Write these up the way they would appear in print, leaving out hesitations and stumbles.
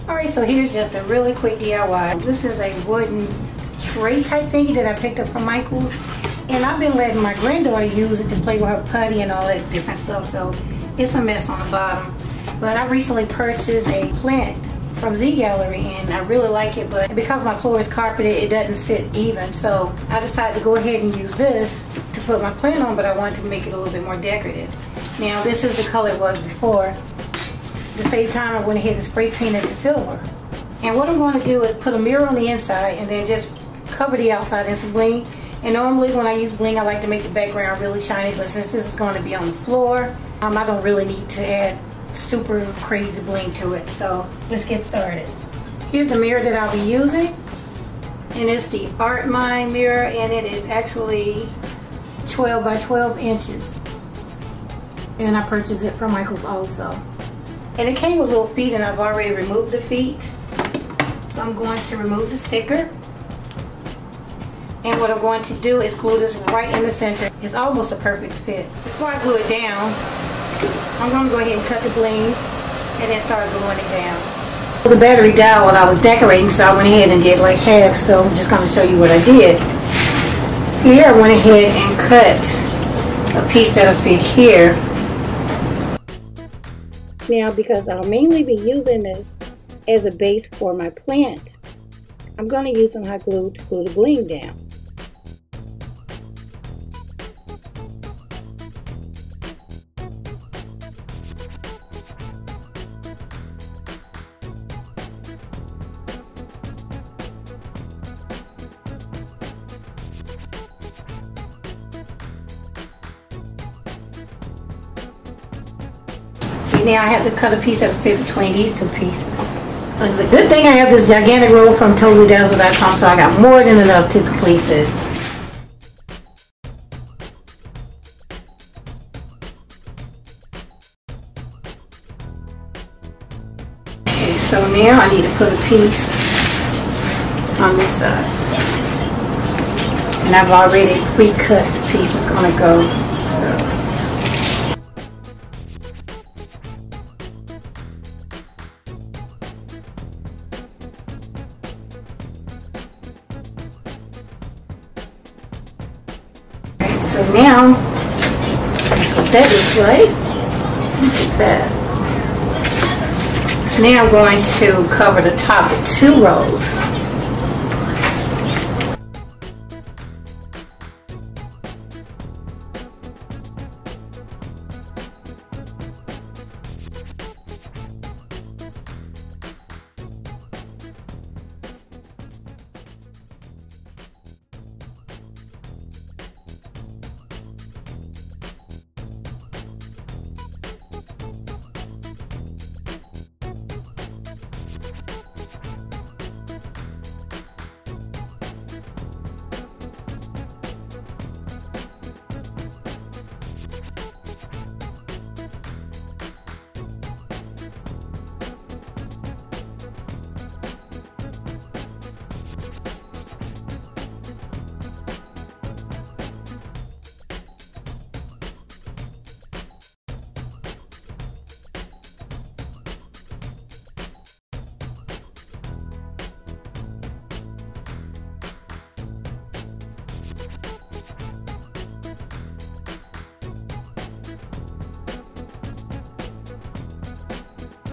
Alright, so here's just a really quick DIY. This is a wooden tray type thingy that I picked up from Michael's. And I've been letting my granddaughter use it to play with her putty and all that different stuff. So it's a mess on the bottom. But I recently purchased a plant from Z Gallery and I really like it, but because my floor is carpeted, it doesn't sit even. So I decided to go ahead and use this to put my plant on, but I wanted to make it a little bit more decorative. Now this is the color it was before. To save time, I went ahead and spray painted it silver. And what I'm going to do is put a mirror on the inside and then just cover the outside in some bling. And normally when I use bling, I like to make the background really shiny, but since this is going to be on the floor, I don't really need to add super crazy bling to it. So let's get started. Here's the mirror that I'll be using, and it's the Art Mind mirror, and it is actually 12 by 12 inches. And I purchased it from Michael's also. And it came with little feet, and I've already removed the feet. So I'm going to remove the sticker. And what I'm going to do is glue this right in the center. It's almost a perfect fit. Before I glue it down, I'm going to go ahead and cut the bling and then start gluing it down. The battery died while I was decorating, so I went ahead and did like half. So I'm just going to show you what I did. Here I went ahead and cut a piece that'll fit here. Now, because I'll mainly be using this as a base for my plant, I'm going to use some hot glue to glue the bling down. Now I have to cut a piece that will fit between these two pieces. It's a good thing I have this gigantic roll from TotallyDazzle.com, so I got more than enough to complete this. Okay, so now I need to put a piece on this side. And I've already pre-cut the piece it's going to go. So. So now, that's what that looks like. Look at that. So now I'm going to cover the top with 2 rows.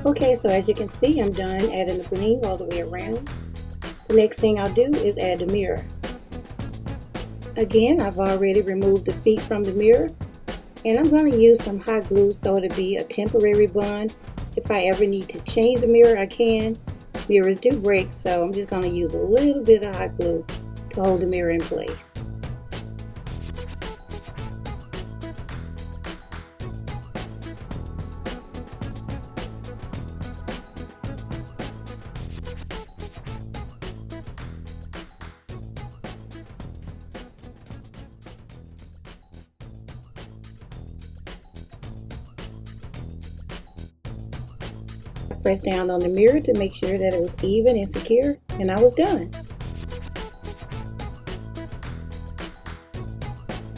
Okay, so as you can see, I'm done adding the bling all the way around. The next thing I'll do is add the mirror. Again, I've already removed the feet from the mirror, and I'm going to use some hot glue so it'll be a temporary bond. If I ever need to change the mirror, I can. Mirrors do break, so I'm just going to use a little bit of hot glue to hold the mirror in place. Press down on the mirror to make sure that it was even and secure, and I was done.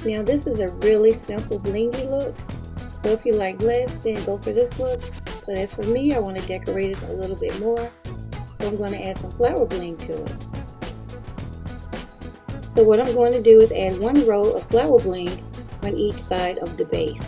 Now this is a really simple blingy look, so if you like less, then go for this look. But as for me, I want to decorate it a little bit more, So I'm going to add some flower bling to it. So what I'm going to do is add 1 row of flower bling on each side of the base.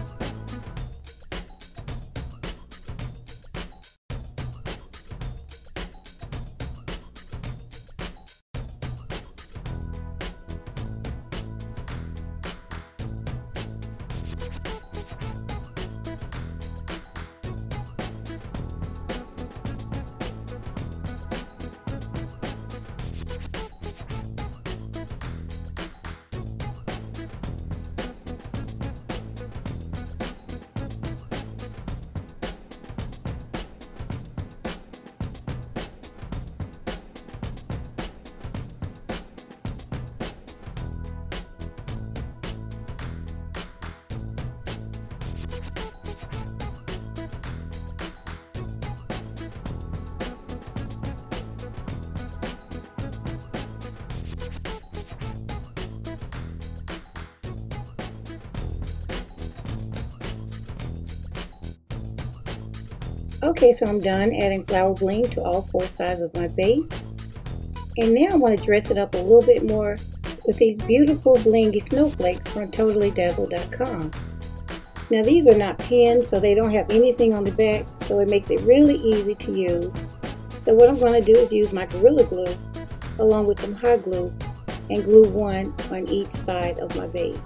Okay, so I'm done adding flower bling to all 4 sides of my base. And now I want to dress it up a little bit more with these beautiful blingy snowflakes from TotallyDazzled.com. Now these are not pins, so they don't have anything on the back, so it makes it really easy to use. So what I'm going to do is use my Gorilla Glue along with some hot glue and glue 1 on each side of my base.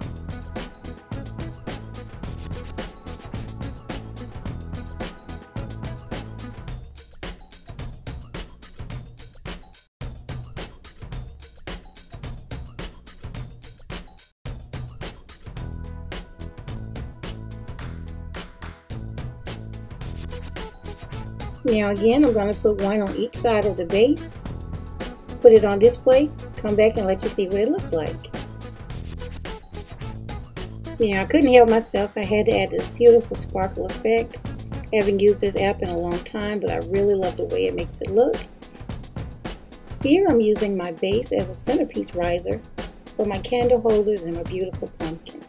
Now again, I'm going to put 1 on each side of the base, put it on display, come back and let you see what it looks like. Now I couldn't help myself, I had to add this beautiful sparkle effect. I haven't used this app in a long time, but I really love the way it makes it look. Here I'm using my base as a centerpiece riser for my candle holders and my beautiful pumpkin.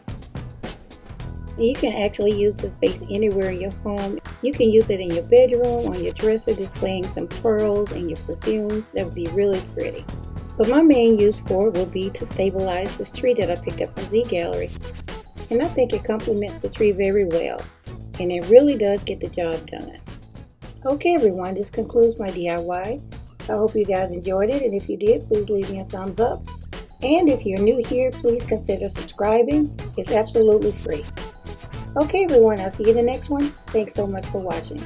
And you can actually use this base anywhere in your home. You can use it in your bedroom, on your dresser, displaying some pearls and your perfumes. That would be really pretty. But my main use for it will be to stabilize this tree that I picked up from Z Gallery. And I think it complements the tree very well. And it really does get the job done. Okay everyone, this concludes my DIY. I hope you guys enjoyed it, and if you did, please leave me a thumbs up. And if you're new here, please consider subscribing. It's absolutely free. Okay everyone, I'll see you in the next one. Thanks so much for watching.